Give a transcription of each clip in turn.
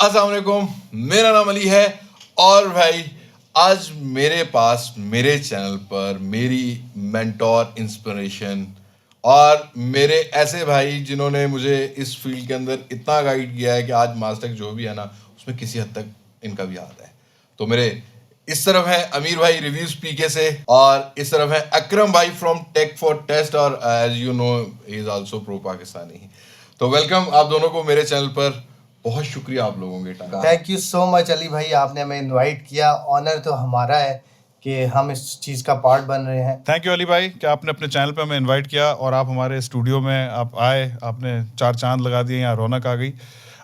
अस्सलाम वालेकुम, मेरा नाम अली है और भाई आज मेरे पास मेरे चैनल पर मेरी मेंटोर इंस्पिरेशन और मेरे ऐसे भाई जिन्होंने मुझे इस फील्ड के अंदर इतना गाइड किया है कि आज मास्टर जो भी है ना उसमें किसी हद तक इनका भी हाथ है। तो मेरे इस तरफ है अमीर भाई रिव्यूज पीके से और इस तरफ है अकरम भाई फ्रॉम टेक फॉर टेस्ट और as you know he is also pro Pakistani. तो वेलकम आप दोनों को मेरे चैनल पर। बहुत शुक्रिया आप लोगों के time. Thank you so much Ali भाई, आपने हमें इनवाइट किया। ऑनर तो हमारा है कि हम इस चीज़ का पार्ट बन रहे हैं। थैंक यू अली भाई कि आपने अपने चैनल पे हमें इनवाइट किया और आप हमारे स्टूडियो में आप आए, आपने चार चांद लगा दिए, यहाँ रौनक आ गई।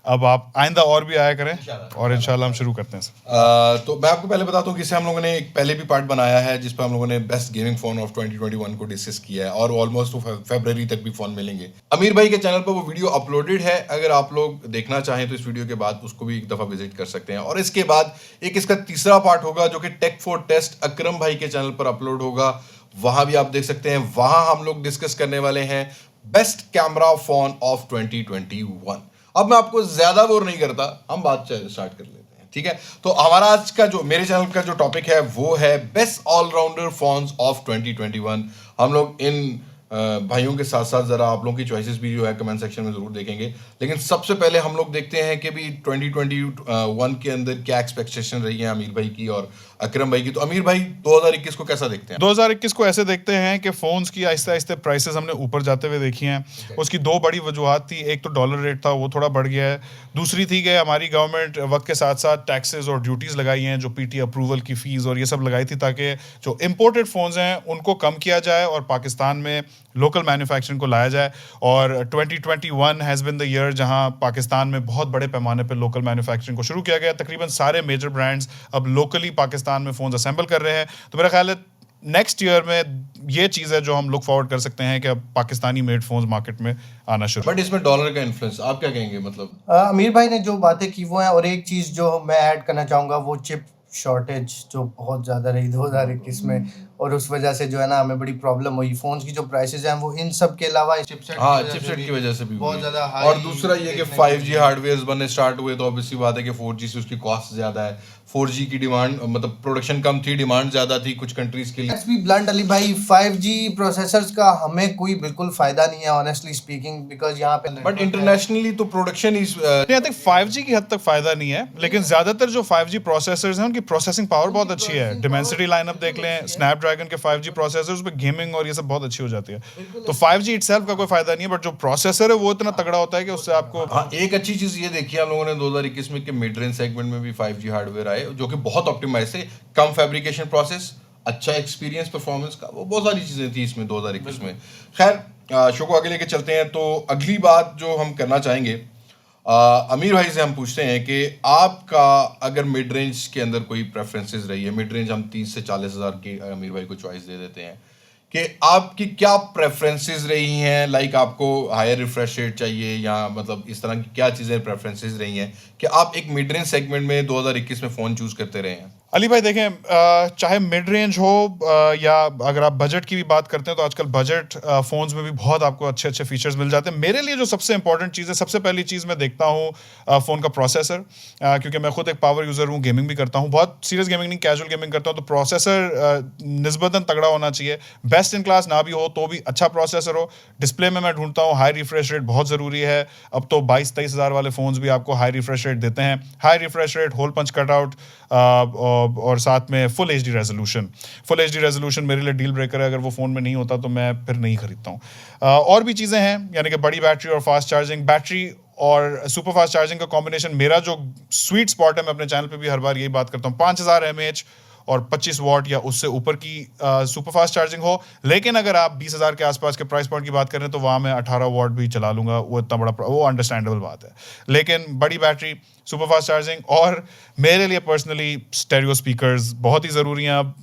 अब आप आइंदा और भी आया करें और इंशाल्लाह हम शुरू करते हैं सर। तो मैं आपको पहले बताता हूँ कि इससे हम लोगों ने एक पहले भी पार्ट बनाया है जिस पर हम लोगों ने बेस्ट गेमिंग फोन ऑफ 2021 को डिस्कस किया है और ऑलमोस्ट फरवरी तक भी फोन मिलेंगे। अमीर भाई के चैनल पर वो वीडियो अपलोडेड है, अगर आप लोग देखना चाहें तो इस वीडियो के बाद उसको भी एक दफ़ा विजिट कर सकते हैं। और इसके बाद एक इसका तीसरा पार्ट होगा जो कि टेक फॉर टेस्ट अकरम भाई के चैनल पर अपलोड होगा, वहां भी आप देख सकते हैं। वहां हम लोग डिस्कस करने वाले हैं बेस्ट कैमरा फोन ऑफ 2021। अब मैं आपको ज्यादा बोर नहीं करता, हम बात स्टार्ट कर लेते हैं, ठीक है। तो हमारा आज का जो मेरे चैनल का जो टॉपिक है वो है बेस्ट ऑलराउंडर फोन्स ऑफ 2021। हम लोग इन भाइयों के साथ साथ जरा आप लोगों की चॉइसेस भी जो है कमेंट सेक्शन में जरूर देखेंगे, लेकिन सबसे पहले हम लोग देखते हैं कि भी 2021 के अंदर क्या एक्सपेक्टेशन रही है अमीर भाई की और अकरम भाई की। तो अमीर भाई 2021 को कैसा देखते हैं? 2021 को ऐसे देखते हैं कि फ़ोन्स की आहिस्ते आहिस्ते प्राइसेस हमने ऊपर जाते हुए देखी हैं। उसकी दो बड़ी वजूहत थी, एक तो डॉलर रेट था वो थोड़ा बढ़ गया है, दूसरी थी कि हमारी गवर्नमेंट वक्त के साथ साथ टैक्सेस और ड्यूटीज़ लगाई हैं, जो पीटी अप्रूवल की फ़ीस और ये सब लगाई थी ताकि जो इम्पोर्टेड फ़ोन्स हैं उनको कम किया जाए और पाकिस्तान में लोकल मैन्युफैक्चरिंग को लाया जाए। और 2021 हैज़ बिन द ईयर जहां पाकिस्तान में बहुत बड़े पैमाने पर लोकल मैन्युफैक्चरिंग को शुरू किया गया। तकरीबन सारे मेजर ब्रांड्स अब लोकली पाकिस्तान में फ़ोन्स असेंबल कर रहे हैं। तो मेरा ख्याल है नेक्स्ट ईयर में ये चीज़ है जो हम लुक फॉरवर्ड कर सकते हैं कि अब पाकिस्तानी मेड फोन्स मार्केट में आना शुरू। बट इसमें डॉलर का इन्फ्लुएंस आप क्या कहेंगे? मतलब अमीर भाई ने जो बातें की वो हैं, और एक चीज़ जो मैं ऐड करना चाहूँगा वो चिप शॉर्टेज जो बहुत ज़्यादा रही 2021 में, और उस वजह से जो है ना हमें बड़ी प्रॉब्लम हुई। फ़ोन्स की जो प्राइसेस हैं वो इन सब के अलावा चिपसेट की वजह से भी बहुत ज़्यादा हुई। हाई। और दूसरा ये कि 5G हार्डवेयर बनने स्टार्ट हुए तो ऑब्वियसली बात है कि 4G से उसकी कॉस्ट ज़्यादा है। 4G की डिमांड मतलब प्रोडक्शन कम थी, डिमांड ज़्यादा थी कुछ कंट्रीज के लिए। लेट्स बी ब्लंट अली भाई, 5G प्रोसेसर्स का हमें कोई बिल्कुल फ़ायदा नहीं है ऑनेस्टली स्पीकिंग, बिकॉज यहाँ पे बट इंटरनेशनली तो production is I think 5G की हद तक फायदा नहीं है, लेकिन ज्यादातर जो 5G प्रोसेसर्स हैं उनकी प्रोसेसिंग पावर बहुत अच्छी है। डिमेंसिटी लाइनअप देख लें, स्नैपड्रैगन के 5G प्रोसेसर्स पे गेमिंग और ये सब बहुत अच्छी हो जाती है। तो 5G इटसेल्फ का कोई फायदा नहीं है, बट जो प्रोसेसर है वो इतना तगड़ा होता है कि उससे आपको। हाँ, एक अच्छी चीज ये देखी हम लोगों ने 2021 में कि मिड रेंज सेगमेंट में भी 5G हार्डवेयर आए जो कि बहुत ऑप्टिमाइज थे, कम फैब्रिकेशन प्रोसेस, अच्छा एक्सपीरियंस परफॉर्मेंस का, वो बहुत सारी चीजें थी इसमें 2021 में। खैर शो को आगे लेके चलते हैं। तो अगली बात जो हम करना चाहेंगे, अमीर भाई से हम पूछते हैं कि आपका अगर मिड रेंज के अंदर कोई प्रेफरेंसेस रही है, मिड रेंज हम 30 से 40 हज़ार की अमीर भाई को चॉइस दे देते हैं कि आपकी क्या प्रेफरेंसेस रही हैं। लाइक आपको हायर रिफ्रेश रेट चाहिए या मतलब इस तरह की क्या चीज़ें प्रेफरेंसेस रही हैं कि आप एक मिड रेंज सेगमेंट में 2021 में फ़ोन चूज़ करते रहे हैं? अली भाई देखें, चाहे मिड रेंज हो या अगर आप बजट की भी बात करते हैं तो आजकल बजट फ़ोन्स में भी बहुत आपको अच्छे अच्छे फीचर्स मिल जाते हैं। मेरे लिए जो सबसे इंपॉर्टेंट चीज़ है, सबसे पहली चीज़ मैं देखता हूँ फ़ोन का प्रोसेसर, क्योंकि मैं खुद एक पावर यूज़र हूँ, गेमिंग भी करता हूँ, बहुत सीरियस गेमिंग नहीं, कैजुअल गेमिंग करता हूँ। तो प्रोसेसर निस्बतन तगड़ा होना चाहिए, बेस्ट इन क्लास ना भी हो तो भी अच्छा प्रोसेसर हो। डिस्प्ले में मैं ढूंढता हूँ हाई रिफ्रेश रेट, बहुत ज़रूरी है। अब तो 22-23 हज़ार वाले फ़ोन्स भी आपको हाई रिफ्रेश रेट देते हैं। High refresh rate, hole punch cutout और साथ में फुल एच डी रेजोल्यूशन मेरे लिए डील ब्रेकर है। अगर वो फ़ोन में नहीं होता तो मैं फिर नहीं खरीदता हूँ। और भी चीज़ें हैं, यानी कि बड़ी बैटरी और फास्ट चार्जिंग, बैटरी और सुपर फास्ट चार्जिंग का कॉम्बिनेशन मेरा जो स्वीट स्पॉट है। मैं अपने चैनल पे भी हर बार यही बात करता हूँ, 5000 mAh और 25 वॉट या उससे ऊपर की सुपर फास्ट चार्जिंग हो। लेकिन अगर आप 20,000 के आसपास के प्राइस पॉइंट की बात करें तो वहाँ मैं 18 वॉट भी चला लूँगा, वो इतना बड़ा वो अंडरस्टैंडेबल बात है। लेकिन बड़ी बैटरी, सुपर फास्ट चार्जिंग और मेरे लिए पर्सनली स्टेरियो स्पीकर्स बहुत ही ज़रूरी हैं। अब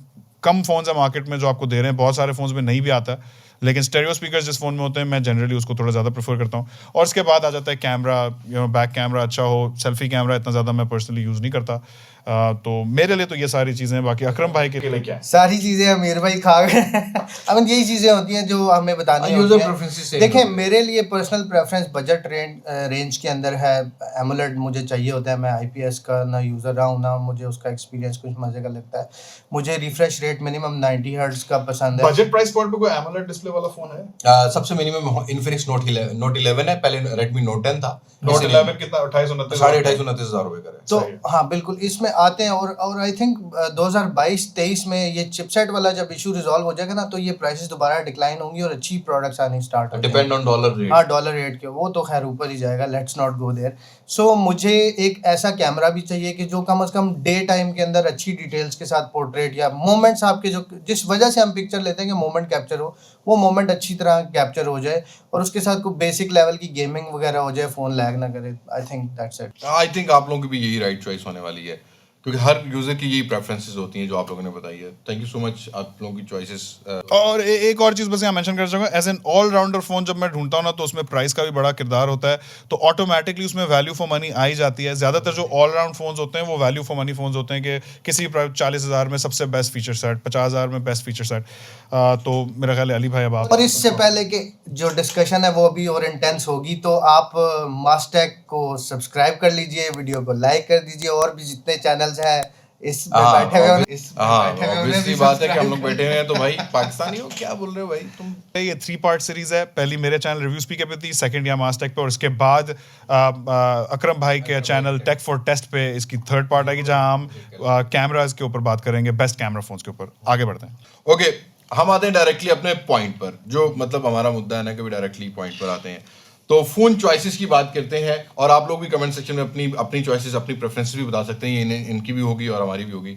कम फ़ोन्स है मार्केट में जो आपको दे रहे हैं, बहुत सारे फ़ोन्स में नहीं भी आता है, लेकिन स्टेरियो स्पीकर जिस फ़ोन में होते हैं मैं जनरली उसको थोड़ा ज़्यादा प्रेफर करता हूँ। और इसके बाद आ जाता है कैमरा, बैक कैमरा अच्छा हो, सेल्फी कैमरा इतना ज़्यादा मैं पर्सनली यूज़ नहीं करता। तो मेरे लिए तो ये सारी चीज़ें हैं। बाकी अकरम भाई के लिए क्या है? सारी चीजें अमीर भाई खा गए। आई मीन यही चीजें होती हैं जो हमें बतानी यूजर होती हैं। प्रेफरेंसेस सेम देखिए होते हैं। मेरे लिए पर्सनल प्रेफरेंस बजट रेंज के अंदर है। एमोलेड मुझे चाहिए होता है। मैं आईपीएस का ना यूज़र रहा हूँ, ना मुझे उसका एक्सपीरियंस कुछ मजे का लगता है। मुझे रिफ्रेश रेट मिनिमम 90 हर्ट्ज का पसंद है। बजट प्राइस पॉइंट पे कोई एमोलेड डिस्प्ले वाला फ़ोन है? सबसे मिनिमम इन्फिनिक्स नोट 11 है, पहले रेडमी नोट 10 था। नोट 11 कितना 28-29 28-29 रुपए का है। तो सही है। हाँ बिल्कुल इसमें आते हैं। और आई थिंक 2022-23 में ये चिपसेट वाला जब इशू रिजॉल्व हो जाएगा ना, तो ये प्राइसेस दोबारा डिक्लाइन होंगी और अच्छी प्रोडक्ट्स आनी स्टार्ट हो जाएंगी। Depend on dollar rate. हाँ डॉलर रेट के वो तो खैर ऊपर ही जाएगा, लेट्स नॉट गो देयर। सो मुझे एक ऐसा कैमरा भी चाहिए कि जो कम से कम डे टाइम के अंदर अच्छी डिटेल्स के साथ पोर्ट्रेट या मोमेंट्स आपके जो जिस वजह से हम पिक्चर लेते हैं कि मोमेंट कैप्चर हो, वो मोमेंट अच्छी तरह कैप्चर हो जाए और उसके साथ कोई बेसिक लेवल की गेमिंग वगैरह हो जाए, फ़ोन लैग ना करे। I think that's it. I think आप लोगों की भी यही राइट चॉइस होने वाली है, क्योंकि हर यूजर की यही प्रेफरेंसेस होती हैं जो आप लोगों ने बताई है। थैंक यू सो मच आप लोगों की चॉइसेस। और एक और चीज़ बस यहाँ मेंशन कर चाहूँगा, एज एन ऑलराउंडर फ़ोन जब मैं ढूंढता हूँ ना, तो उसमें प्राइस का भी बड़ा किरदार होता है। तो ऑटोमेटिकली उसमें वैल्यू फॉर मनी आ ही जाती है। ज़्यादातर जो ऑलराउंड फ़ोन्स होते हैं वो वैल्यू फॉर मनी फ़ोन्स होते हैं कि किसी 40,000 में सबसे बेस्ट फीचर सेट, 50,000 में बेस्ट फीचर सेट। तो मेरा ख्याल है अली भाई अब आप। और इससे पहले कि जो डिस्कशन है वो भी और इंटेंस होगी, तो आप मास्टेक को सब्सक्राइब कर लीजिए, वीडियो को लाइक कर दीजिए, और भी जितने चैनल्स हैं इसमें बैठे हुए ऑब्वियसली बात है कि हम लोग बैठे हुए हैं, तो भाई पाकिस्तानी हो, क्या बोल रहे हो भाई तुम। ये 3 पार्ट सीरीज है। पहली मेरे चैनल रिव्यू स्पीकर पे थी, सेकंड यहाँ मास्टेक पे, और इसके बाद अकरम भाई के चैनल टेक फॉर टेस्ट पे इसकी थर्ड पार्ट आएगी, जहाँ हम कैमराज के ऊपर बात करेंगे, बेस्ट कैमरा फोन्स के ऊपर। आगे बढ़ते हैं। ओके, हम आते हैं डायरेक्टली अपने पॉइंट पर, जो मतलब हमारा मुद्दा है ना, कि डायरेक्टली पॉइंट पर आते हैं। तो फोन चॉइसेस की बात करते हैं, और आप लोग भी कमेंट सेक्शन में अपनी चॉइसेस, अपनी प्रेफरेंसेस भी बता सकते हैं। इनकी भी होगी और हमारी भी होगी।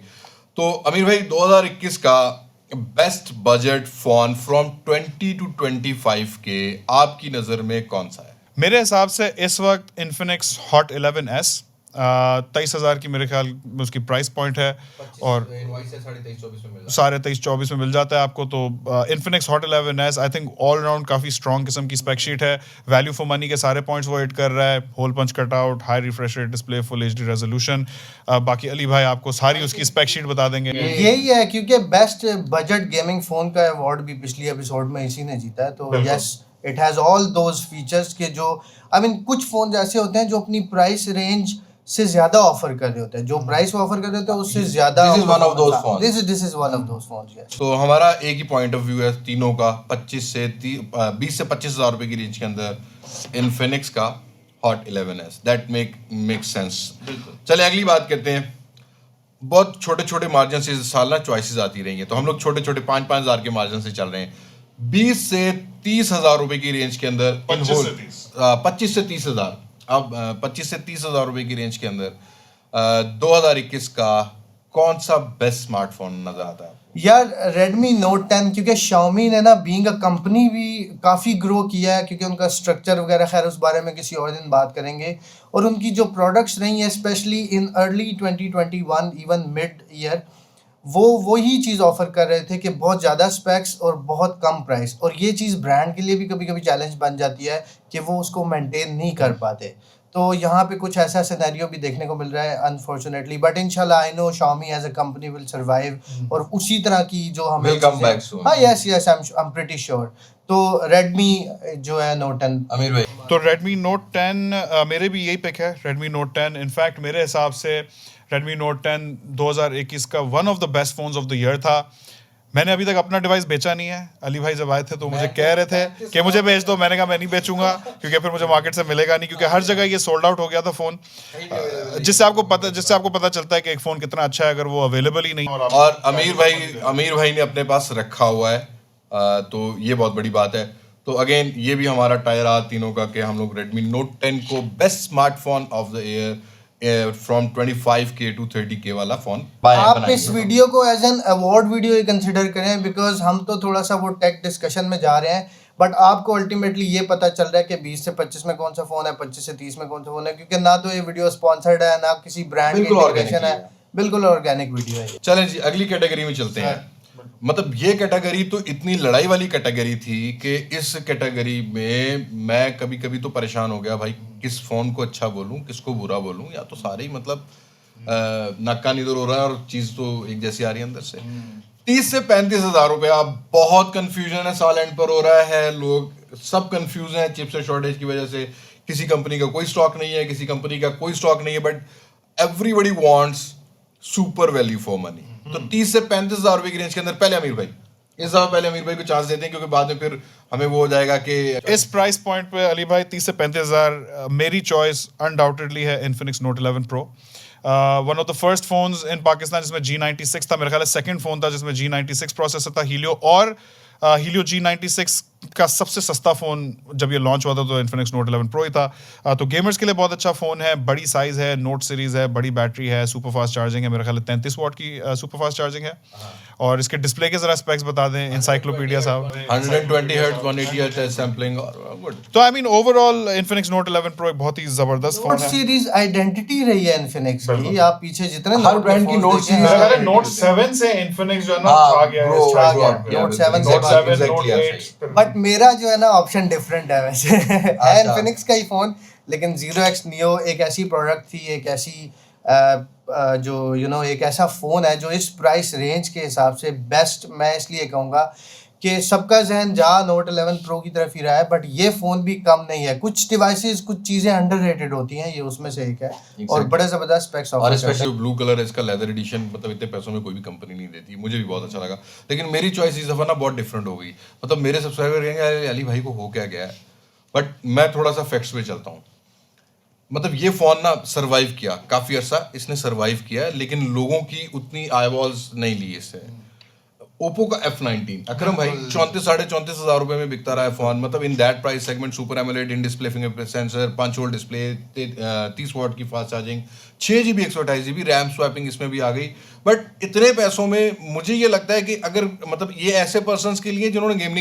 तो अमीर भाई, 2021 का best budget phone from 20 to 25 के आपकी नज़र में कौन सा है? मेरे हिसाब से इस वक्त इन्फिनिक्स हॉट 11S 23,000 की मेरे ख्याल में उसकी प्राइस पॉइंट है, और 23-24 में मिल जाता है आपको। तो Infinix hot 11S I think all round काफ़ी स्ट्रॉन्ग किस्म की स्पेक शीट है। वैल्यू फॉर मनी के सारे पॉइंट्स वो हिट कर रहा है। Hole punch cutout, high refresh rate display, full HD resolution. बाकी अली भाई आपको सारी उसकी स्पेक शीट बता देंगे। यही है, क्योंकि बेस्ट बजट गेमिंग फोन का अवार्ड भी पिछली एपिसोड में इसी ने जीता है। तो yes, it has all those features के जो आई मीन कुछ फोन ऐसे होते हैं जो अपनी प्राइस रेंज से ज्यादा ऑफर कर रहे होते हैं। जो प्राइस वो ऑफर कर रहे होते हैं उससे ज्यादा। This is one of those phones. This is one of those phones, yes. तो हमारा एक ही पॉइंट ऑफ व्यू है तीनों का, 20 से 25,000 रुपए की रेंज के अंदर इन्फिनिक्स का hot 11S। That make sense. चले अगली बात करते हैं। बहुत छोटे छोटे मार्जिन से इस साल ना चॉइसेस आती रही हैं, तो हम लोग छोटे छोटे 5-5 हज़ार के मार्जिन से चल रहे हैं। 20 से 30,000 रुपए की रेंज के अंदर 25 से 30,000, अब 25 से 30,000 रुपए की रेंज के अंदर 2021 का कौन सा बेस्ट स्मार्टफोन नजर आता है? यार Redmi Note 10, क्योंकि Xiaomi ने ना बीइंग अ कंपनी भी काफ़ी ग्रो किया है, क्योंकि उनका स्ट्रक्चर वगैरह, खैर उस बारे में किसी और दिन बात करेंगे। और उनकी जो प्रोडक्ट्स रही हैं specially in early 2021 even mid year, वो वही चीज़ ऑफर कर रहे थे कि बहुत ज़्यादा स्पेक्स और बहुत कम प्राइस। और ये चीज़ ब्रांड के लिए भी कभी कभी चैलेंज बन जाती है कि वो उसको मेंटेन नहीं कर पाते। तो यहाँ पे कुछ ऐसा सिनेरियो भी देखने को मिल रहा है अनफॉर्चुनेटली, बट इंशाल्लाह I know Xiaomi as a company will survive और उसी तरह की जो हमें Will come back soon. हाँ yes I am pretty sure. तो Redmi जो है Note 10। अमीर भाई? तो Redmi Note 10 मेरे भी यही पिक है, Redmi Note 10। इनफैक्ट मेरे हिसाब से Redmi Note 10 2021 का one of the best phones of the year था। मैंने अभी तक अपना डिवाइस बेचा नहीं है। अली भाई जब आए थे तो मुझे कह रहे थे कि मुझे बेच दो, मैंने कहा मैं नहीं बेचूंगा, क्योंकि फिर मुझे मार्केट से मिलेगा नहीं, क्योंकि हर जगह ये सोल्ड आउट हो गया था फ़ोन। जिससे आपको पता चलता है कि एक फ़ोन कितना अच्छा है अगर वो अवेलेबल ही नहीं। और अमीर भाई ने अपने पास रखा हुआ है, तो ये बहुत बड़ी बात है। तो अगेन ये भी हमारा टायर आ तीनों का कि हम लोग Redmi Note 10 को best smartphone of the year from 25K to 30K वाला फोन आप इस वीडियो को एज एन अवार्ड वीडियो ही कंसिडर करें, बिकॉज हम तो थोड़ा सा वो टेक डिस्कशन में जा रहे हैं, बट आपको अल्टीमेटली ये पता चल रहा है कि 20 से 25 में कौन सा फोन है, 25 से 30 में कौन सा फोन है, क्योंकि ना तो ये वीडियो स्पॉन्सर्ड है, ना किसी ब्रांड की इंटीग्रेशन है, बिल्कुल ऑर्गेनिक वीडियो है। चलें जी, अगली कैटेगरी में चलते हैं। मतलब ये कैटेगरी तो इतनी लड़ाई वाली कैटेगरी थी कि इस कैटेगरी में मैं कभी कभी तो परेशान हो गया भाई, किस फोन को अच्छा बोलूं किसको बुरा बोलूं, या तो सारे ही मतलब नाक कान इधर हो रहा है और चीज तो एक जैसी आ रही है अंदर से। 30 से 35 हज़ार रुपया, बहुत कंफ्यूजन है, साल एंड पर हो रहा है, लोग सब कंफ्यूज हैं चिपसेट शॉर्टेज की वजह से। किसी कंपनी का कोई स्टॉक नहीं है, किसी कंपनी का कोई स्टॉक नहीं है, but everybody wants super value for money. तो 30 से 35 हज़ार रुपए की रेंज के अंदर पहले आमिर भाई, इस दफा पहले आमिर भाई को चांस देते हैं, क्योंकि बाद में फिर हमें वो हो जाएगा कि इस प्राइस पॉइंट पे अली भाई 30 से 35 हज़ार मेरी चॉइस अनडाउटेडली है Infinix note 11 pro. One of the first phones इन पाकिस्तान जिसमें G96 था, मेरे ख्याल है सेकंड फोन था जिसमें G96 प्रोसेसर था, हीलियो। और हीलियो G96 का सबसे सस्ता फ़ोन जब ये लॉन्च हुआ था तो इन्फिनिक्स नोट 11 प्रो ही था। तो गेमर्स के लिए बहुत अच्छा फ़ोन है, बड़ी साइज़ है, नोट सीरीज़ है, बड़ी बैटरी है, सुपर फास्ट चार्जिंग है, मेरे ख्याल है 33 वाट की सुपर फास्ट चार्जिंग है। और इसके डिस्प्ले के ज़रा स्पेक्स बता दें इंसाइक्लोपीडिया साहब। 120 हर्ट्ज 180 हर्ट्ज सैम्पलिंग और गुड। तो I mean overall Infinix note 11 pro एक बहुत ही ज़बरदस्त नोट फ़ोन है। सीरीज आइडेंटिटी रही है इन्फिनिक्स की। आप पीछे जितने हर Note brand की phones Note देखें, series हाँ, है। नोट 7 से इन्फिनिक्स जो है ना हाँ, आ गया है bro, इस आ choice गया, board पे। Note yeah, 7 से नोट बात 7 exactly नोट आप 8 सही। बट मेरा जो है ना ऑप्शन डिफरेंट है वैसे है अच्छा। इन्फिनिक्स का ही फोन, लेकिन 0x Neo एक ऐसी प्रोडक्ट थी, एक ऐसी जो एक ऐसा फोन है जो इस प्राइस रेंज के हिसाब से बेस्ट। मैं इसलिए कहूँगा कि सबका जहन जहाँ नोट 11 प्रो की तरफ ही रहा है, बट ये फोन भी कम नहीं है। कुछ डिवाइसेस कुछ चीजें अंडररेटेड होती हैं, ये उसमें से एक है। और Exactly. बड़े जबरदस्त स्पेक्स और ऑफर करता है। स्पेशली ब्लू कलर है इसका, लेदर एडिशन, मतलब इतने पैसों में कोई भी कंपनी नहीं देती, मुझे भी बहुत अच्छा लगा। लेकिन मेरी चॉइस इस दफा ना बहुत डिफरेंट हो गई। मतलब मेरे सब्सक्राइबर कहेंगे अरे अली भाई को हो क्या गया है, बट मैं थोड़ा सा फैक्ट्स पे चलता हूँ। मतलब ये फोन ना सरवाइव किया, काफी अरसा इसने सरवाइव किया, लेकिन लोगों की उतनी आईवॉल्स नहीं ली इससे। ओप्पो का F19 अकरम भाई 34-34.5 हज़ार रुपए में बिकता रहा है फोन। मतलब in that price segment, super AMOLED in display fingerprint sensor, 5 volt display, 30 वाट की fast charging, 6 GB 128 GB RAM, swapping इसमें भी आ गई। बट इतने पैसों में मुझे ये लगता है कि अगर मतलब ये ऐसे पर्सन्स के लिए जिन्होंने गेम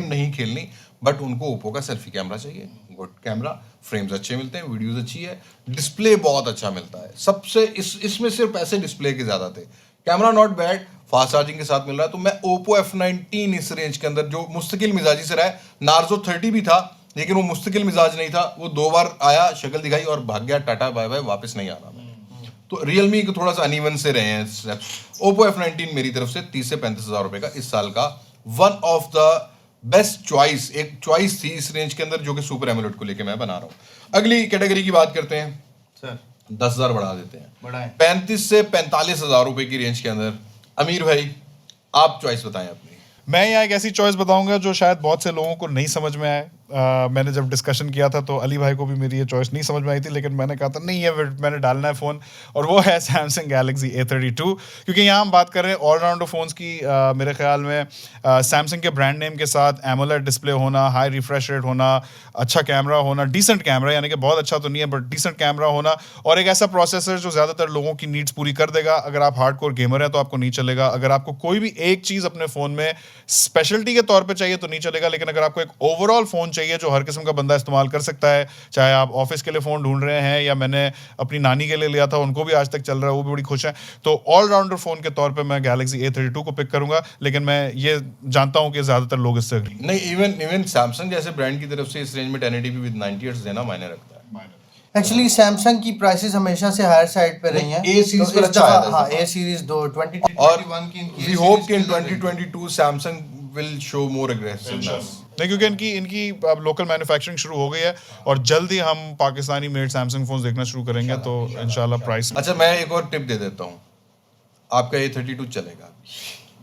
नहीं खेलनी, बट उनको ओप्पो का सेल्फी कैमरा चाहिए, गुड कैमरा, फ्रेम्स अच्छे मिलते हैं, वीडियोस अच्छी है, डिस्प्ले बहुत अच्छा मिलता है। सबसे इसमें सिर्फ पैसे डिस्प्ले के ज़्यादा थे, camera not bad, fast charging के साथ मिल रहा है। तो मैं ओप्पो F19 इस रेंज के अंदर जो मुस्तकिल मिजाजी से रहा है, नार्जो 30 भी था लेकिन वो मुस्तकिल मिजाज नहीं था, वो 2 बार आया, शक्ल दिखाई और भाग गया, टाटा बाय बाय, वापस नहीं आना। तो रियलमी को थोड़ा सा अनइवन से रहे हैं स्टेप्स। ओप्पो F19 मेरी तरफ से 30 से 35 हज़ार रुपए का इस साल का one of the best choice, एक चॉइस थी इस रेंज के अंदर जो कि सुपर एमोलेड को लेके मैं बना रहा हूँ। अगली कैटेगरी की बात करते हैं सर, 10,000 बढ़ा देते हैं, बढ़ाएं। 35 से 45 हज़ार रुपए की रेंज के अंदर। अमीर भाई आप चॉइस बताएं अपनी। मैं यहाँ एक ऐसी चॉइस बताऊंगा जो शायद बहुत से लोगों को नहीं समझ में आए। मैंने जब डिस्कशन किया था तो अली भाई को भी मेरी ये चॉइस नहीं समझ में आई थी, लेकिन मैंने कहा था नहीं है, मैंने डालना है फ़ोन, और वो है सैमसंग गैलेक्सी A32। क्योंकि यहाँ हम बात कर रहे हैं ऑलराउंडर फ़ोन्स की। मेरे ख्याल में सैमसंग के ब्रांड नेम के साथ एमोलेड डिस्प्ले होना, हाई रिफ्रेश रेट होना, अच्छा कैमरा होना, डिसेंट कैमरा, यानी कि बहुत अच्छा तो नहीं है बट डिसेंट कैमरा होना, और एक ऐसा प्रोसेसर जो ज़्यादातर लोगों की नीड्स पूरी कर देगा। अगर आप हार्डकोर गेमर हैं तो आपको नहीं चलेगा, अगर आपको कोई भी एक चीज़ अपने फ़ोन में स्पेशलिटी के तौर पे चाहिए तो नहीं चलेगा, लेकिन अगर आपको एक ओवरऑल फ़ोन चाहिए जो हर किस्म का बंदा इस्तेमाल कर सकता है, चाहे आप ऑफिस के लिए फ़ोन ढूंढ रहे हैं या मैंने अपनी नानी के लिए लिया था, उनको भी आज तक चल रहा है, वो भी बड़ी खुश हैं, तो ऑलराउंडर फ़ोन के तौर पे मैं गैलेक्सी A32 को पिक करूंगा। लेकिन मैं ये जानता हूं कि ज़्यादातर लोग इससे अग्री नहीं, इवन सैमसंग जैसे ब्रांड की तरफ से इस रेंज में 1080p विद 90 हर्ट्ज देना मायने रखता है। एक्चुअली सैमसंग की प्राइसेस हमेशा से हायर साइड पे रही हैं। A सीरीज तो पर इस अच्छा आया था दफा इस हाँ, दफा। A सीरीज 2021 और की वी होप कि इन 2022 Samsung will show more aggressiveness. नहीं, क्योंकि इनकी अब लोकल मैन्युफैक्चरिंग शुरू हो गई है और जल्द ही हम पाकिस्तानी मेड सैमसंग फोन देखना शुरू करेंगे, तो इंशाल्लाह प्राइस। अच्छा, मैं एक और टिप दे देता हूँ, आपका A32 चलेगा।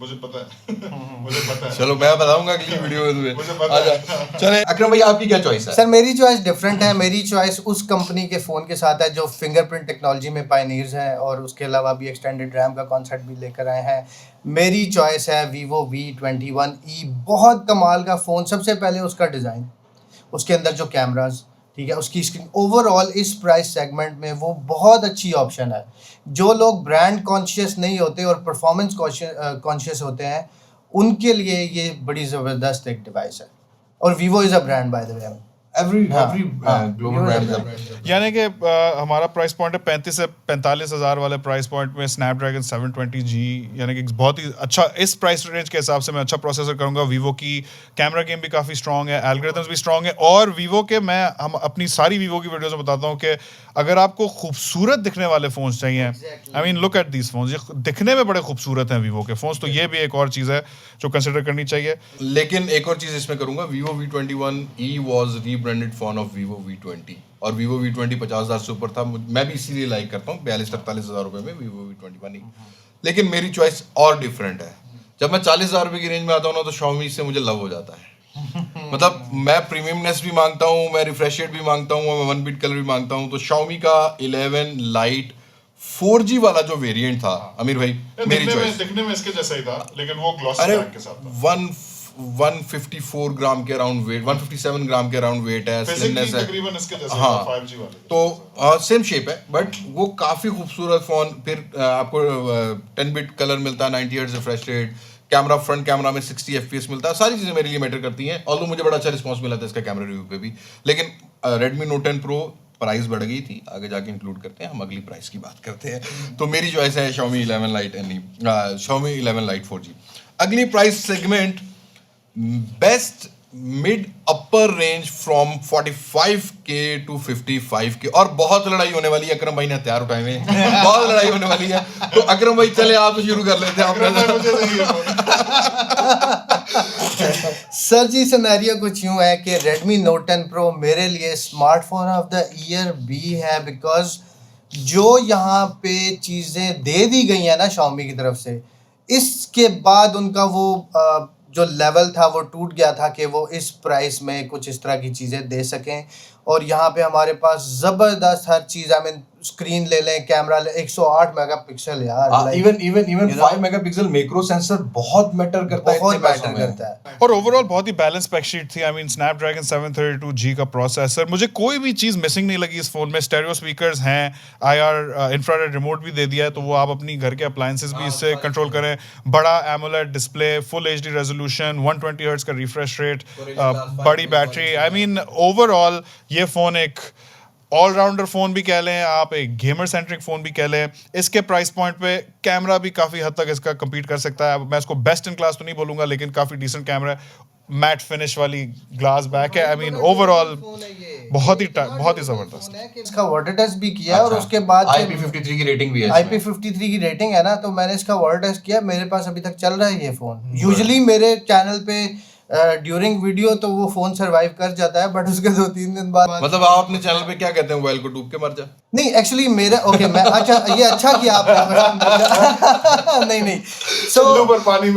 मुझे पता है चलो मैं बताऊंगा अगली वीडियो में मुझे तुम्हें। पता है। अच्छा चले, अकरम भाई आपकी क्या चॉइस है? सर, मेरी चॉइस डिफरेंट है। मेरी चॉइस उस कंपनी के फ़ोन के साथ है जो फिंगरप्रिंट टेक्नोलॉजी में पायनियर्स हैं, और उसके अलावा भी एक्सटेंडेड रैम का कॉन्सेप्ट भी लेकर आए हैं। मेरी चॉइस है Vivo V21e। बहुत कमाल का फ़ोन। सबसे पहले उसका डिज़ाइन, उसके अंदर जो कैमराज, ठीक है, उसकी स्क्रीन, ओवरऑल इस प्राइस सेगमेंट में वो बहुत अच्छी ऑप्शन है। जो लोग ब्रांड कॉन्शियस नहीं होते और परफॉर्मेंस कॉन्शियस होते हैं, उनके लिए ये बड़ी ज़बरदस्त एक डिवाइस है। और Vivo is a brand by the way. every हाँ, global Vivo brand is is a a यानी कि हमारा प्राइस पॉइंट है 35 से 45 हज़ार वाले प्राइस पॉइंट में स्नैपड्रैगन 720G, यानी कि बहुत ही अच्छा, इस प्राइस रेंज के हिसाब से मैं अच्छा प्रोसेसर करूंगा। वीवो की कैमरा गेम भी काफ़ी स्ट्रॉन्ग है, एल्गोरिथम्स भी स्ट्रॉन्ग है, और वीवो के हम अपनी सारी वीवो की वीडियोस में बताता हूँ कि अगर आपको खूबसूरत दिखने वाले फ़ोन्स चाहिए, I mean look at these phones, ये दिखने में बड़े खूबसूरत हैं वीवो के फ़ोन्स, तो ये भी एक और चीज़ है जो कंसिडर करनी चाहिए। लेकिन एक और चीज इसमें करूंगा, Vivo V21e was rebranded phone of Vivo V20, और Vivo V20 50,000 से ऊपर था। मैं भी इसीलिए लाइक करता हूँ 42-48 हज़ार रुपए में Vivo V21e। लेकिन मेरी चॉइस और डिफरेंट है। जब मैं 40,000 रुपए की रेंज में आता हूँ ना, तो Xiaomi से मुझे लव हो जाता है। मतलब मैं प्रीमियमनेस भी मांगता हूँ, मैं रिफ्रेश रेट भी मांगता हूँ, मैं 1 बिट कलर भी मांगता हूँ। तो Xiaomi का 11 लाइट 4G वाला जो वेरिएंट था, आमिर भाई, मेरी चॉइस। दिखने में इसके जैसा ही था, लेकिन वो ग्लॉसी अरे बैक के साथ था। 154 ग्राम के अराउंड वेट, 157 ग्राम के अराउंड वेट है, स्लिमनेस है। तकरीबन इसके जैसा ही हाँ, था, 5G वाले के तो सेम शेप है, बट वो काफ़ी खूबसूरत फ़ोन। फिर आपको 10 बिट कलर मिलता है, 90 hertz refresh rate, camera front camera में 60 FPS मिलता है। सारी चीज़ें मेरे लिए मैटर करती हैं, ऑल्दो मुझे बड़ा अच्छा रिस्पॉन्स मिला था इसका कैमरा रिव्यू पे भी। लेकिन Redmi Note 10 Pro प्राइस बढ़ गई थी, आगे जाके इंक्लूड करते हैं, हम अगली प्राइस की बात करते हैं। तो मेरी चॉइस है Xiaomi 11 Lite Xiaomi 11 Lite 4G। अगली price segment, best mid upper range from 45K to 55K। और बहुत लड़ाई होने वाली है, अकरम भाई ने हथियार उठाए हुए हैं, बहुत लड़ाई होने वाली है। तो अकरम भाई चले, आप तो शुरू कर लेते हैं सर जी, सिनेरियो कुछ यूं है कि Redmi Note 10 Pro मेरे लिए स्मार्टफोन ऑफ द ईयर भी है, बिकॉज जो यहाँ पे चीज़ें दे दी गई हैं ना Xiaomi की तरफ से, इसके बाद उनका वो जो लेवल था वो टूट गया था कि वो इस प्राइस में कुछ इस तरह की चीज़ें दे सकें। और यहाँ पे हमारे पास ज़बरदस्त हर चीज़, आई मीन स्क्रीन ले लें, कैमरा ले, 108 मेगापिक्सल यार, इवन 5 मेगापिक्सल मैक्रो सेंसर बहुत मैटर करता है, बहुत इतने पैसों मैटर में। करता है। और ओवरऑल बहुत ही बैलेंस स्पेक शीट थी। आई मीन स्नैपड्रैगन 732G का प्रोसेसर, मुझे कोई भी चीज़ मिसिंग नहीं लगी इस फोन में। स्टेरियो स्पीकर्स हैं, IR इंफ्रारेड रिमोट भी दे दिया है, तो वो आप अपनी घर के अप्लायंसेस भी इससे कंट्रोल करें। बड़ा AMOLED display, full HD resolution, 120 hertz का रिफ्रेश रेट, बड़ी बैटरी। आई मीन ओवरऑल ये फ़ोन एक ऑलराउंडर फ़ोन भी कह लें आप, एक गेमर सेंट्रिक फ़ोन भी कह लें। इसके प्राइस पॉइंट पे कैमरा भी काफ़ी हद तक इसका कम्पीट कर सकता है। मैं इसको बेस्ट इन क्लास तो नहीं बोलूँगा, लेकिन काफ़ी डिसेंट कैमरा है, मैट फिनिश वाली ग्लास बैक है। आई मीन ओवरऑल बहुत ही ज़बरदस्त। इसका वाटर टेस्ट भी किया है, और उसके बाद IP53 की रेटिंग भी है IP53 की रेटिंग है ना, तो मैंने इसका वाटर टेस्ट किया, मेरे पास अभी तक चल रहा है ये फ़ोन। यूजुअली मेरे चैनल पे ड्यूरिंग वीडियो तो वो फ़ोन सरवाइव कर जाता है, बट उसके 2-3 दिन बाद, मतलब आप अपने चैनल पे क्या कहते हैं, मोबाइल को डूब के मर जा? नहीं एक्चुअली मेरा ओके, मैं अच्छा, ये अच्छा किया आपने नहीं सो